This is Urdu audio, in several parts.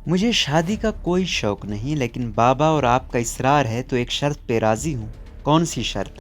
مجھے شادی کا کوئی شوق نہیں، لیکن بابا اور آپ کا اصرار ہے تو ایک شرط پہ راضی ہوں۔ کون سی شرط؟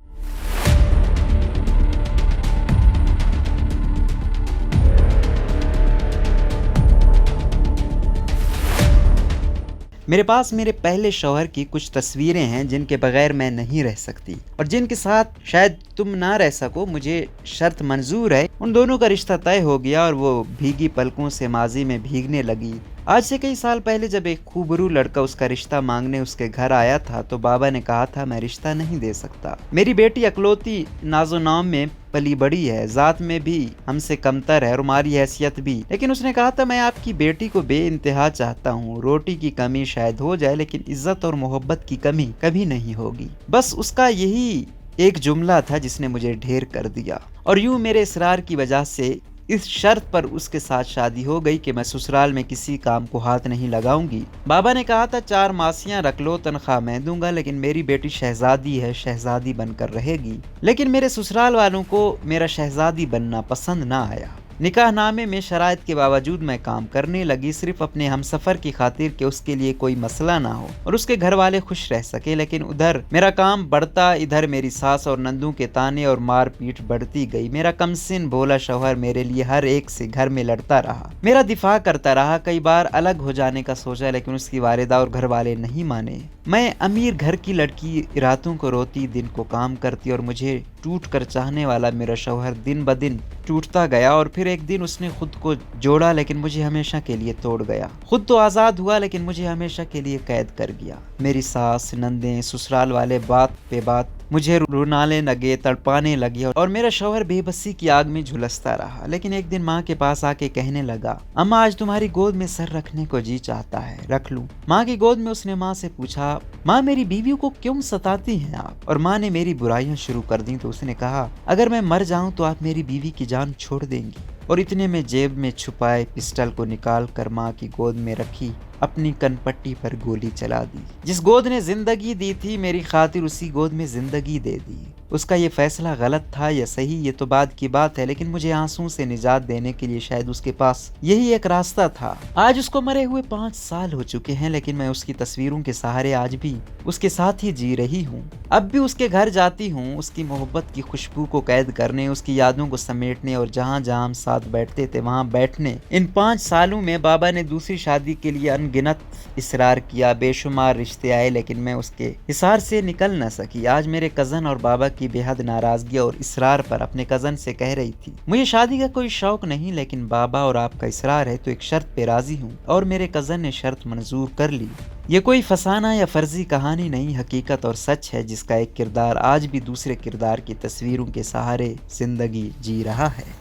میرے پاس میرے پہلے شوہر کی کچھ تصویریں ہیں جن کے بغیر میں نہیں رہ سکتی، اور جن کے ساتھ شاید تم نہ رہ سکو۔ مجھے شرط منظور ہے۔ ان دونوں کا رشتہ طے ہو گیا اور وہ بھیگی پلکوں سے ماضی میں بھیگنے لگی۔ آج سے کئی سال پہلے جب ایک خوبرو لڑکا اس کا رشتہ مانگنے اس کے گھر آیا تھا تو بابا نے کہا تھا میں رشتہ نہیں دے سکتا۔ میری بیٹی اکلوتی ناز و نام میں پلی بڑی ہے، ذات میں بھی ہم سے کمتر ہے اور ہماری حیثیت بھی، لیکن اس نے کہا تھا میں آپ کی بیٹی کو بے انتہا چاہتا ہوں۔ روٹی کی کمی شاید ہو جائے لیکن عزت اور محبت کی کمی کبھی نہیں ہوگی۔ بس اس کا یہی ایک جملہ تھا جس نے مجھے ڈھیر کر دیا، اور یوں میرے اصرار کی وجہ سے اس شرط پر اس کے ساتھ شادی ہو گئی کہ میں سسرال میں کسی کام کو ہاتھ نہیں لگاؤں گی۔ بابا نے کہا تھا 4 ماسیاں رکھ لو، تنخواہ میں دوں گا، لیکن میری بیٹی شہزادی ہے، شہزادی بن کر رہے گی۔ لیکن میرے سسرال والوں کو میرا شہزادی بننا پسند نہ آیا۔ نکاح نامے میں شرائط کے باوجود میں کام کرنے لگی، صرف اپنے ہمسفر کی خاطر کہ اس کے لیے کوئی مسئلہ نہ ہو اور اس کے گھر والے خوش رہ سکے۔ لیکن ادھر میرا کام بڑھتا، ادھر میری ساس اور نندوں کے تانے اور مار پیٹ بڑھتی گئی۔ میرا کم سن بھولا شوہر میرے لیے ہر ایک سے گھر میں لڑتا رہا، میرا دفاع کرتا رہا، کئی بار الگ ہو جانے کا سوچا لیکن اس کی والدہ اور گھر والے نہیں مانے۔ میں امیر گھر کی لڑکی راتوں کو روتی، دن کو کام کرتی، اور مجھے ٹوٹ کر چاہنے والا میرا شوہر دن بدن ٹوٹتا گیا، اور پھر ایک دن اس نے خود کو جوڑا لیکن مجھے ہمیشہ کے لیے توڑ گیا۔ خود تو آزاد ہوا لیکن مجھے ہمیشہ کے لیے قید کر گیا۔ میری ساس، نندیں، سسرال والے بات پہ بات مجھے رلانے لگے، تڑپانے لگے، اور میرا شوہر بے بسی کی آگ میں جھلستا رہا۔ لیکن ایک دن ماں کے پاس آ کے کہنے لگا اماں آج تمہاری گود میں سر رکھنے کو جی چاہتا ہے، رکھ لوں؟ ماں کی گود میں اس نے ماں سے پوچھا ماں میری بیویوں کو کیوں ستاتی ہیں آپ؟ اور ماں نے میری برائیاں شروع کر دیں تو اس نے کہا اگر میں مر جاؤں تو آپ میری بیوی کی جان چھوڑ دیں گی؟ اور اتنے میں جیب میں چھپائے پسٹل کو نکال کر ماں کی گود میں رکھی، اپنی کن پٹی پر گولی چلا دی۔ جس گود نے زندگی دی تھی میری خاطر اسی گود میں زندگی دے دی۔ اس کا یہ فیصلہ غلط تھا یا صحیح یہ تو بعد کی بات ہے، لیکن مجھے آنسوں سے نجات دینے کے لیے شاید اس کے پاس یہی ایک راستہ تھا۔ آج اس کو مرے ہوئے 5 سال ہو چکے ہیں، لیکن میں اس کی تصویروں کے سہارے آج بھی اس کے ساتھ ہی جی رہی ہوں۔ اب بھی اس کے گھر جاتی ہوں، اس کی محبت کی خوشبو کو قید کرنے، اس کی یادوں کو سمیٹنے، اور جہاں جہاں ہم ساتھ بیٹھتے تھے وہاں بیٹھنے۔ ان 5 سالوں میں بابا نے دوسری شادی کے لیے انگنت اصرار کیا، بے شمار رشتے آئے، لیکن میں اس کے حصار سے نکل نہ سکی۔ آج میرے کزن اور بابا کی بے حد ناراضگی اور اصرار پر اپنے کزن سے کہہ رہی تھی مجھے شادی کا کوئی شوق نہیں، لیکن بابا اور آپ کا اصرار ہے تو ایک شرط پہ راضی ہوں، اور میرے کزن نے شرط منظور کر لی۔ یہ کوئی فسانہ یا فرضی کہانی نہیں، حقیقت اور سچ ہے جس کا ایک کردار آج بھی دوسرے کردار کی تصویروں کے سہارے زندگی جی رہا ہے۔